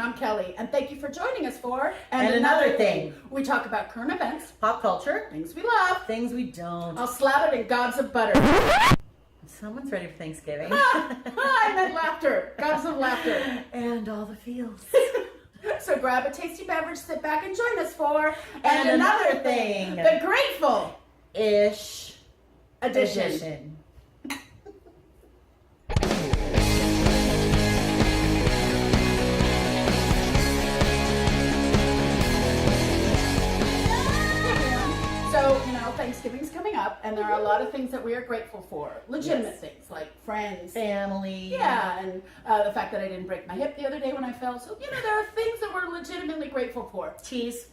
I'm Kelly, and thank you for joining us for And Another Thing. We talk about current events, Pop culture, things we love, things we don't. I'll slap it in gobs of butter. Someone's ready for Thanksgiving. I meant laughter, gobs of laughter. And all the feels. So grab a tasty beverage, sit back, and join us for And Another Thing. The Grateful-ish edition. So, Thanksgiving's coming up, and there are a lot of things that we are grateful for. Legitimate things, like friends. Family. Yeah, and the fact that I didn't break my hip the other day when I fell. So, there are things that we're legitimately grateful for. Cheese.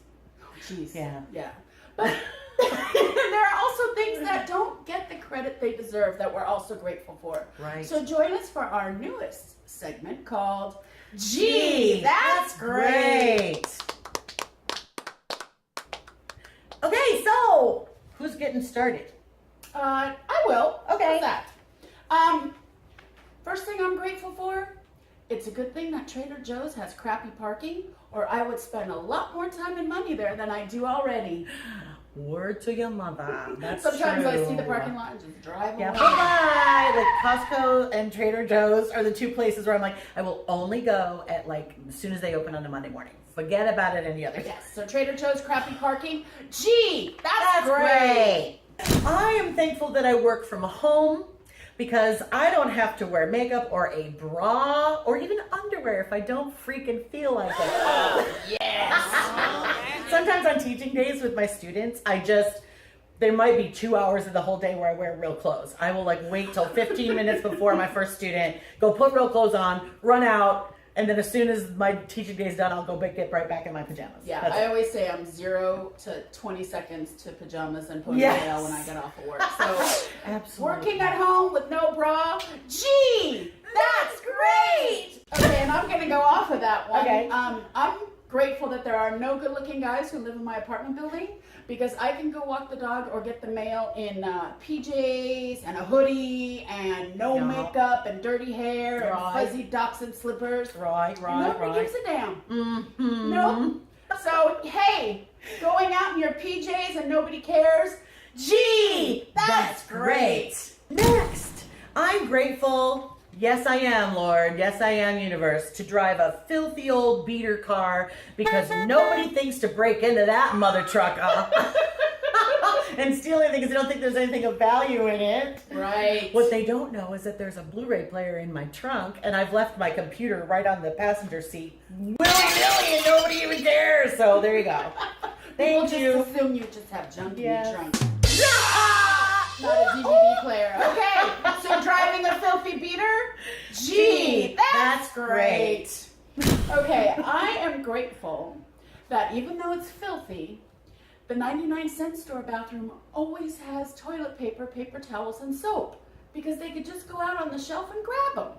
Cheese. Yeah. Yeah. But there are also things that don't get the credit they deserve that we're also grateful for. Right. So join us for our newest segment called Gee, that's great. Okay, so who's getting started? I will. Okay. How's that? First thing I'm grateful for, it's a good thing that Trader Joe's has crappy parking, or I would spend a lot more time and money there than I do already. Word to your mother. That's Sometimes true. I see the parking lot and just drive Yeah, away. bye. Like Costco and Trader Joe's are the two places where I'm like, I will only go at as soon as they open on a Monday morning. Forget about it any other day. Yes, so Trader Joe's crappy parking. Gee, that's great. I am thankful that I work from home because I don't have to wear makeup or a bra or even underwear if I don't freaking feel like it. Oh, yes. Sometimes on teaching days with my students, there might be 2 hours of the whole day where I wear real clothes. I will wait till 15 minutes before my first student, go put real clothes on, run out, and then as soon as my teaching day is done, I'll go get right back in my pajamas. Yeah, That's I it. always say I'm 0 to 20 seconds to pajamas and ponytail when I get off of work. So Absolutely. working at home with no bra, gee, that's great. Okay, and I'm gonna go off of that one. Okay. I'm grateful that there are no good-looking guys who live in my apartment building because I can go walk the dog or get the mail in PJs and a hoodie and no makeup and dirty hair and fuzzy dachshund slippers. Right. Nobody gives a damn. Mm-hmm. Nope. So, hey, going out in your PJs and nobody cares, gee, that's great. Next, I'm grateful, yes I am, Lord, yes I am, universe, to drive a filthy old beater car because nobody thinks to break into that mother trucker and steal anything because they don't think there's anything of value in it. Right. What they don't know is that there's a Blu-ray player in my trunk and I've left my computer right on the passenger seat willy-nilly and nobody even cares. So there you go. Thank you. Just assume you just have junk in Yes. your trunk. Not a DVD player. Okay, so driving a filthy beater? Gee, that's great. Okay, I am grateful that even though it's filthy, the 99-cent store bathroom always has toilet paper, paper towels, and soap because they could just go out on the shelf and grab them.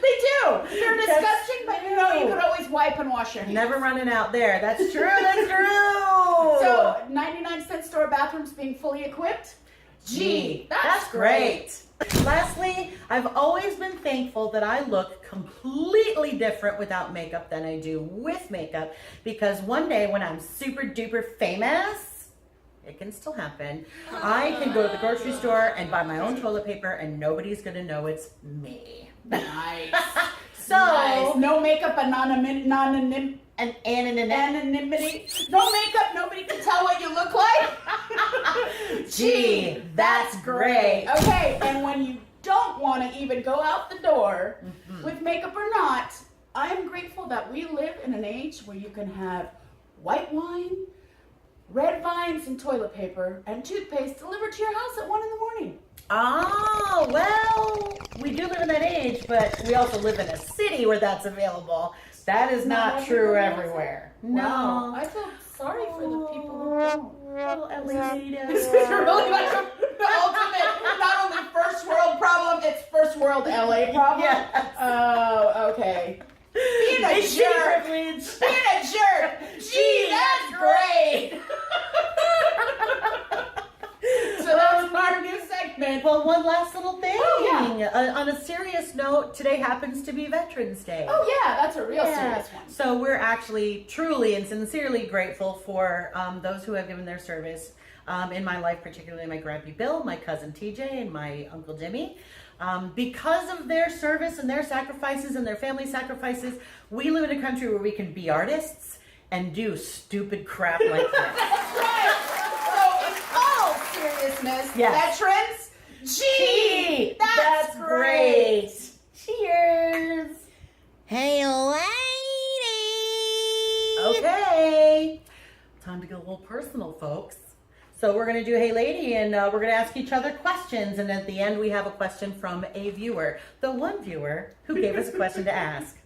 They do. They're disgusting, but you could always wipe and wash your hands. Never running out there. That's true. That's true. So 99-cent store bathrooms being fully equipped. Gee, that's great. Lastly, I've always been thankful that I look completely different without makeup than I do with makeup because one day when I'm super duper famous, it can still happen, I can go to the grocery store and buy my own toilet paper and nobody's going to know it's me. Nice. So, nice. No makeup, anonymity. No makeup, nobody can tell what you look like. Gee, that's great. Okay, and when you don't want to even go out the door with makeup or not, I am grateful that we live in an age where you can have white wine, red vines, and toilet paper and toothpaste delivered to your house at 1 a.m. Oh, well, we do live in that age, but we also live in a city where that's available. That is not true everywhere. Wow. No. I feel sorry for the people who don't. Little LA This is really like the ultimate, not only first world problem, it's first world LA problem. Yes. Oh, okay. Being a jerk. Being a jerk. Gee, that's great. So that's our new segment. well, one last little thing. Oh, yeah. On a serious note, today happens to be Veterans Day. Oh, yeah, that's a real serious one. So we're actually truly and sincerely grateful for those who have given their service in my life, particularly my grandpa Bill, my cousin TJ, and my uncle Jimmy. Because of their service and their sacrifices and their family sacrifices, we live in a country where we can be artists and do stupid crap like this. That's right. So in all seriousness, Yes. veterans, gee, that's great. Cheers. Hey, lady! Okay. Time to get a little personal, folks. So we're going to do Hey Lady, and we're going to ask each other questions. And at the end, we have a question from a viewer. The one viewer who gave us a question to ask.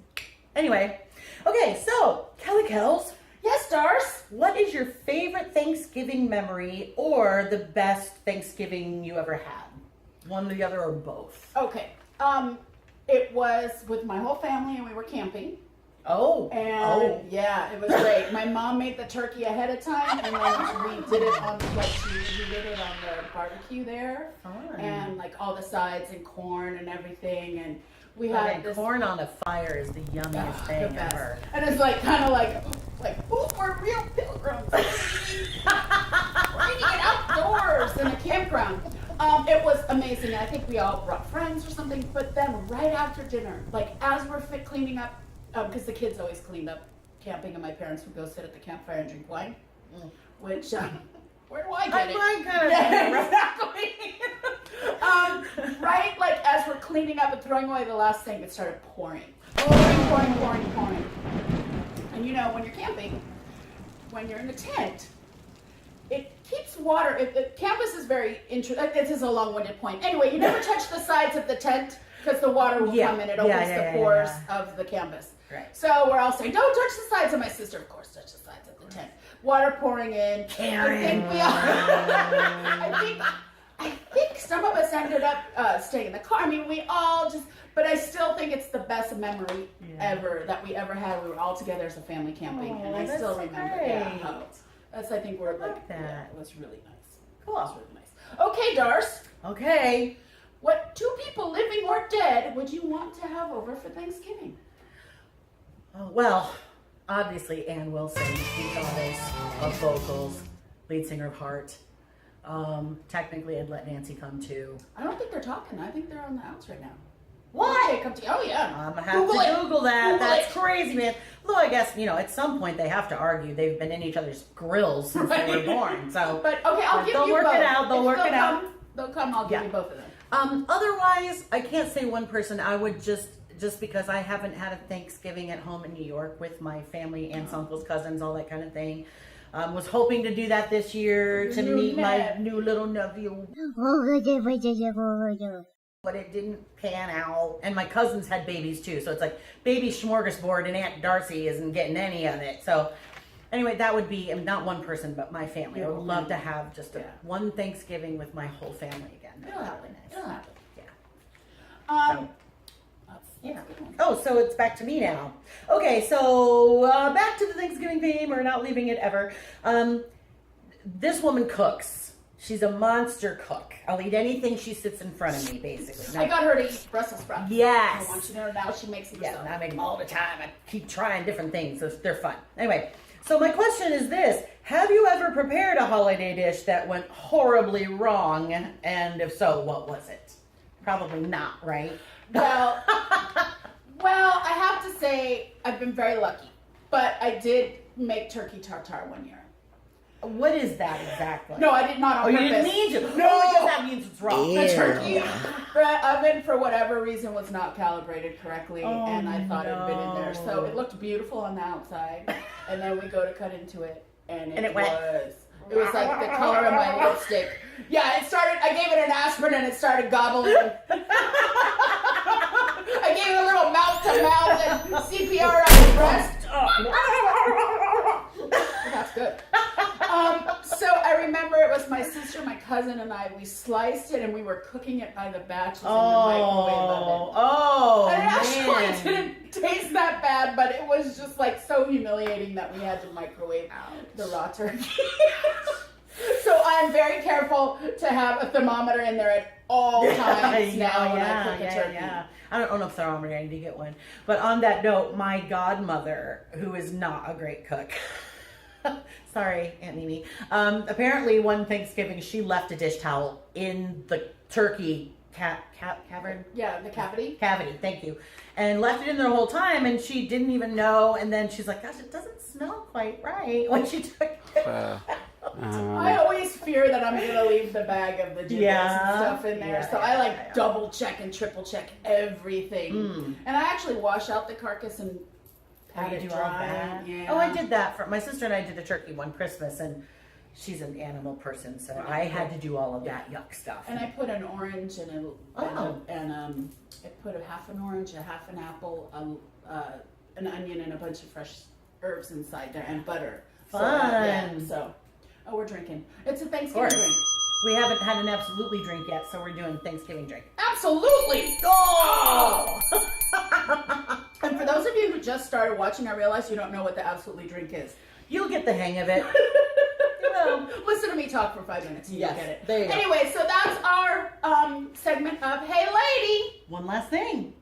Anyway. Okay, so, Kelly Kells. Yes, Darce? What is your favorite Thanksgiving memory or the best Thanksgiving you ever had? One or the other or both? Okay. It was with my whole family and we were camping. Oh. Yeah, it was great. My mom made the turkey ahead of time and then we did it on the barbecue there. Fun. And like all the sides and corn and everything, and we Oh, had and this corn on a fire is the yummiest the thing best. ever. And it's like kind of like oh, we're real pilgrims. We're eating it outdoors in a campground. It was amazing. I think we all brought friends or something. But then right after dinner, like as we're cleaning up, because the kids always cleaned up camping, and my parents would go sit at the campfire and drink wine. Which where do I get it? I kind of Yeah, exactly. Right, like as we're cleaning up and throwing away the last thing, it started pouring. Pouring. And you know, when you're camping, when you're in a tent, it keeps water. The campus is very interesting. This is a long-winded point. Anyway, you never touch the sides of the tent because the water will come in. It opens the pores of the canvas. Right. So we're all saying, don't touch the sides. And my sister, of course, touched the sides of the tent. Water pouring in. Karen. I think some of us ended up staying in the car. I mean, we all just, but I still think it's the best memory ever that we ever had. We were all together as a family camping, and I still remember. Great. Yeah, that's, I think we're like, that. it was really nice. Cool. It was really nice. Okay, Darce. Okay. What 2 people, living or dead, would you want to have over for Thanksgiving? Oh, well, obviously Ann Wilson, the goddess of vocals, lead singer of Heart. Technically, I'd let Nancy come too. I don't think they're talking. I think they're on the outs right now. What? Okay, come to you. Oh, yeah. I'm gonna have to Google that. Google That's it. crazy, man. Although I guess, at some point they have to argue. They've been in each other's grills since they were born. So, But okay, I'll give they'll you work both. it out. They'll work it out. They'll come. I'll give Yeah. you both of them. Otherwise, I can't say one person. I would just because I haven't had a Thanksgiving at home in New York with my family, aunts, uncles, cousins, all that kind of thing. Was hoping to do that this year to meet my new little nephew. But it didn't pan out. And my cousins had babies too. So it's like baby smorgasbord and Aunt Darcy isn't getting any of it. So anyway, that would be not one person, but my family. I would love to have just one Thanksgiving with my whole family again. It'll happen. It'll happen. Yeah. Yeah. Oh, so it's back to me now. Okay, so back to the Thanksgiving theme. We're not leaving it ever. This woman cooks. She's a monster cook. I'll eat anything she sits in front of me, basically. I got her to eat Brussels sprouts. Yes. I want you to know now she makes them Yeah, herself. I make them all the time. I keep trying different things. So they're fun. Anyway, so my question is this. Have you ever prepared a holiday dish that went horribly wrong? And if so, what was it? Probably not, right? Well, I have to say I've been very lucky, but I did make turkey tartare one year. What is that exactly? No, I did not on Oh, you purpose. didn't mean to. No, because that means it's wrong. The turkey oven, for whatever reason, was not calibrated correctly, and I thought it had been in there. So it looked beautiful on the outside, and then we go to cut into it, and it was like the color of my lipstick. Yeah, it started. I gave it an aspirin, and it started gobbling. I gave it a little mouth to mouth and CPR on the breast. That's good. So I remember it was my sister, my cousin, and I. We sliced it, and we were cooking it by the batches in the microwave oven. And it actually didn't taste that bad, but it was just like so humiliating that we had to microwave the raw turkey. So I'm very careful to have a thermometer in there at all times now when I cook a turkey. I don't own a thermometer. I need to get one. But on that note, my godmother, who is not a great cook, sorry, Aunt Mimi, apparently one Thanksgiving she left a dish towel in the turkey cavern. Yeah, the cavity. Cavity, thank you. And left it in there the whole time, and she didn't even know. And then she's like, "Gosh, it doesn't smell quite right," when she took it. I always fear that I'm gonna leave the bag of the giblets and stuff in there, so I double check and triple check everything. And I actually wash out the carcass and pat it dry. Yeah. Oh, I did that for my sister and I did a turkey one Christmas, and she's an animal person, so I had to do all of that yuck stuff. And I put an orange and I put a half an orange, a half an apple, an onion, and a bunch of fresh herbs inside there, and butter. Fun. Oh, we're drinking. It's a Thanksgiving drink. We haven't had an absolutely drink yet, so we're doing Thanksgiving drink. Absolutely. Oh! And for those of you who just started watching, I realize you don't know what the absolutely drink is. You'll get the hang of it. Listen to me talk for 5 minutes and you'll get it. There you go. Anyway, so that's our segment of Hey Lady. One last thing.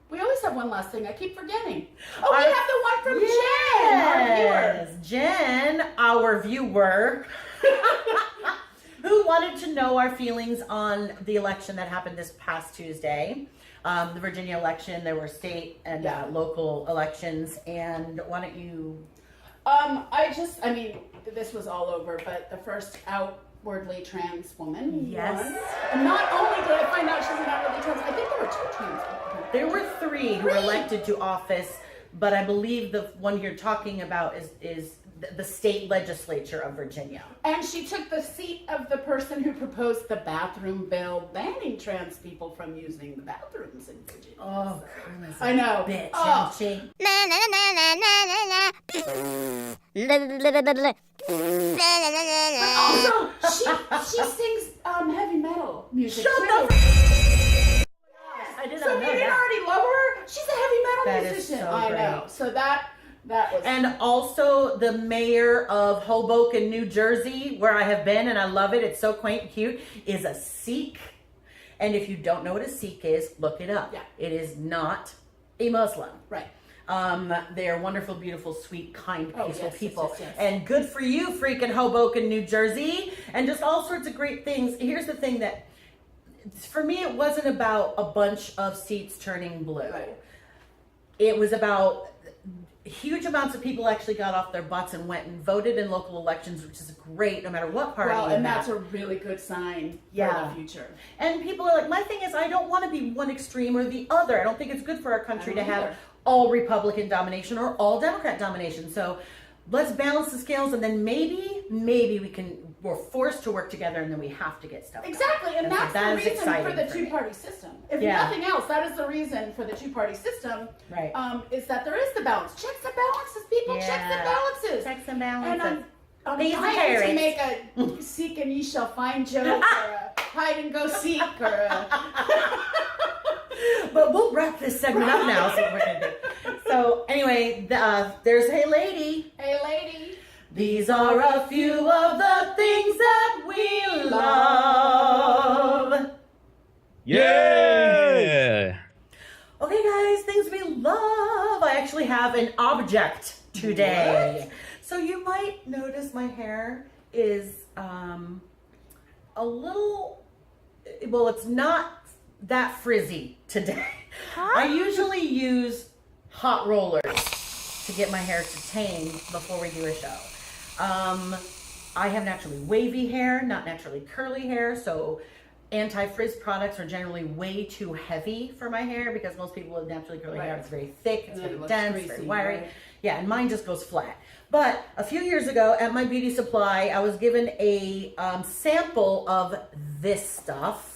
We always have one last thing. I keep forgetting. Oh, we have the one from Jen, our viewer. Jen, our viewer, who wanted to know our feelings on the election that happened this past Tuesday. The Virginia election, there were state and local elections, and why don't you... this was all over, but the first outwardly trans woman won. Yes. And not only did I find out she's an outwardly trans, I think there were 2 trans people. There were 3 who were elected to office, but I believe the one you're talking about is the state legislature of Virginia. And she took the seat of the person who proposed the bathroom bill banning trans people from using the bathrooms in Virginia. Oh, so, I know. Bitch, oh. But also, she sings heavy metal music. Shut too. the I didn't know we didn't already love her. She's a heavy metal musician. Is so I great. know. So that was. And also the mayor of Hoboken, New Jersey, where I have been and I love it. It's so quaint and cute. Is a Sikh. And if you don't know what a Sikh is, look it up. Yeah. It is not a Muslim. Right. They are wonderful, beautiful, sweet, kind, peaceful people. Yes. And good for you, freaking Hoboken, New Jersey. And just all sorts of great things. Here's the thing that, for me, it wasn't about a bunch of seats turning blue. Right. It was about huge amounts of people actually got off their butts and went and voted in local elections, which is great no matter what party Well, you're and at. that's a really good sign for the future. And people are like, my thing is, I don't want to be one extreme or the other. I don't think it's good for our country to have all Republican domination or all Democrat domination. So let's balance the scales, and then maybe we're forced to work together, and then we have to get stuff done. Exactly, and that's the reason for the for me. two-party system. If nothing else, that is the reason for the two-party system. Right. Is that there is the balance. Checks and balances, people. Checks and balances. Checks and balances. And I'm dying to make a seek and ye shall find joke, or a hide and go seek, or a... But we'll wrap this segment up now. So what we're gonna do. So anyway, there's Hey Lady. Hey Lady. These are a few of the things that we love. Yeah! Okay, guys, things we love. I actually have an object today. What? So you might notice my hair is a little, well, it's not that frizzy today. I usually use hot rollers to get my hair to tame before we do a show. I have naturally wavy hair, not naturally curly hair, so anti-frizz products are generally way too heavy for my hair because most people with naturally curly hair, it's very thick, it's very dense, greasy, very wiry. Right? Yeah, and mine just goes flat. But a few years ago at my beauty supply, I was given a sample of this stuff.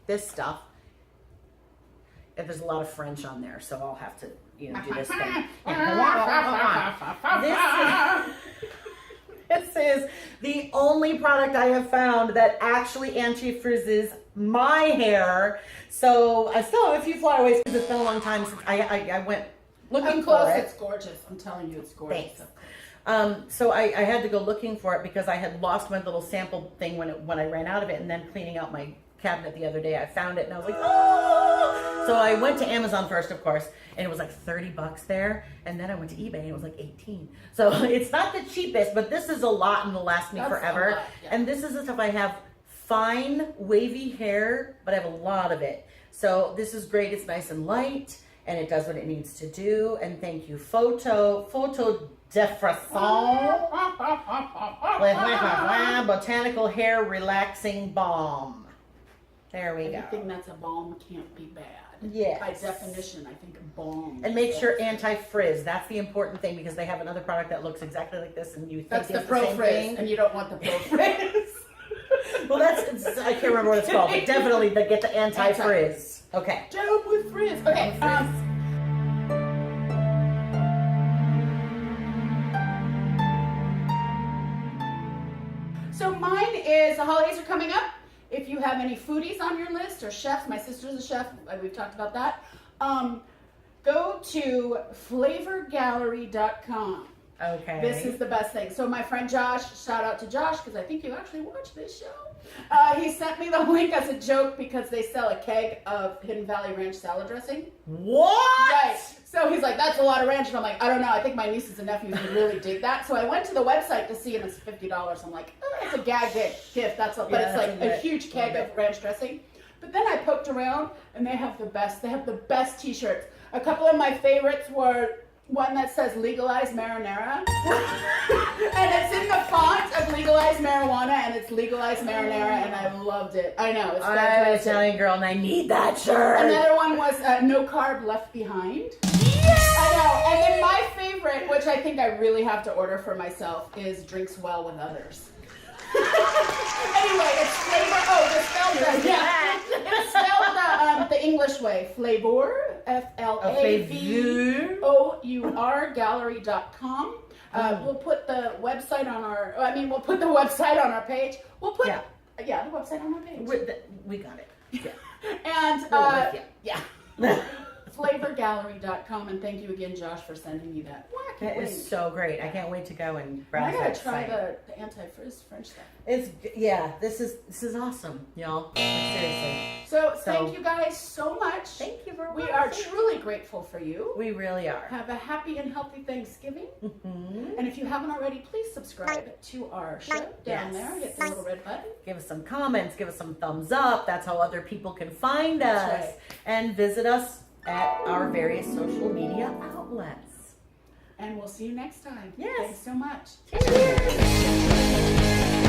This stuff. And there's a lot of French on there, so I'll have to, do this thing. This is the only product I have found that actually anti-frizzes my hair. So I still have a few flyaways because it's been a long time since I went looking Up close, for it. it's gorgeous. I'm telling you, it's gorgeous. Thanks. So I had to go looking for it because I had lost my little sample thing when I ran out of it, and then cleaning out my cabinet the other day, I found it and I was like, oh! So I went to Amazon first, of course, and it was like $30 there, and then I went to eBay and it was like 18. So it's not the cheapest, but this is a lot and will last me forever. Lot, yeah. And this is the stuff I have fine wavy hair, but I have a lot of it. So this is great. It's nice and light, and it does what it needs to do. And thank you, Photo Defrosson Botanical Hair Relaxing Balm. There we go. Anything that's a balm can't be bad. Yes. By definition, I think a balm. And make sure anti-frizz. That's the important thing, because they have another product that looks exactly like this, and you think That's it's the Pro same Frizz, thing. and you don't want the Pro Frizz. Well, I can't remember what it's called, but definitely get the anti-frizz. Okay. Dope with frizz. Okay. So mine is, the holidays are coming up. If you have any foodies on your list or chefs, my sister's a chef, we've talked about that. Go to flavorgallery.com. Okay. This is the best thing. So my friend Josh, shout out to Josh, because I think you actually watched this show. He sent me the link as a joke because they sell a keg of Hidden Valley Ranch salad dressing. What? Right. So he's like, that's a lot of ranch. And I'm like, I don't know. I think my nieces and nephews would really dig that. So I went to the website to see, and it's $50. I'm like, oh, it's a gag gift. That's all. But it's like a huge keg of ranch dressing. But then I poked around, and they have the best. They have the best T-shirts. A couple of my favorites were one that says legalized marinara. And it's in the font of legalized marijuana, and it's legalized marinara, and I loved it. I know. It's I was telling girl, and I need that shirt. Another one was no carb left behind. Yes! I know. And then my favorite, which I think I really have to order for myself, is drinks well with others. Anyway, it's flavor. Oh, it's spelled it's spelled the English way. Flavor, FLAVOUR gallery.com. We'll put the website on our. We'll put the website on our page. We'll put the website on our page. We got it. Yeah. And flavorgallery.com, and thank you again, Josh, for sending me that. That is so great. I can't wait to go and browse I gotta that try site. the anti-frizz French stuff. This is awesome, y'all. Seriously. So thank you guys so much. Thank you for We watching. are truly grateful for you. We really are. Have a happy and healthy Thanksgiving. Mm-hmm. And if you haven't already, please subscribe to our show down there. Hit the little red button. Give us some comments. Give us some thumbs up. That's how other people can find us. That's right. And visit us at our various social media outlets. And we'll see you next time. Yes. Thanks so much. Cheers.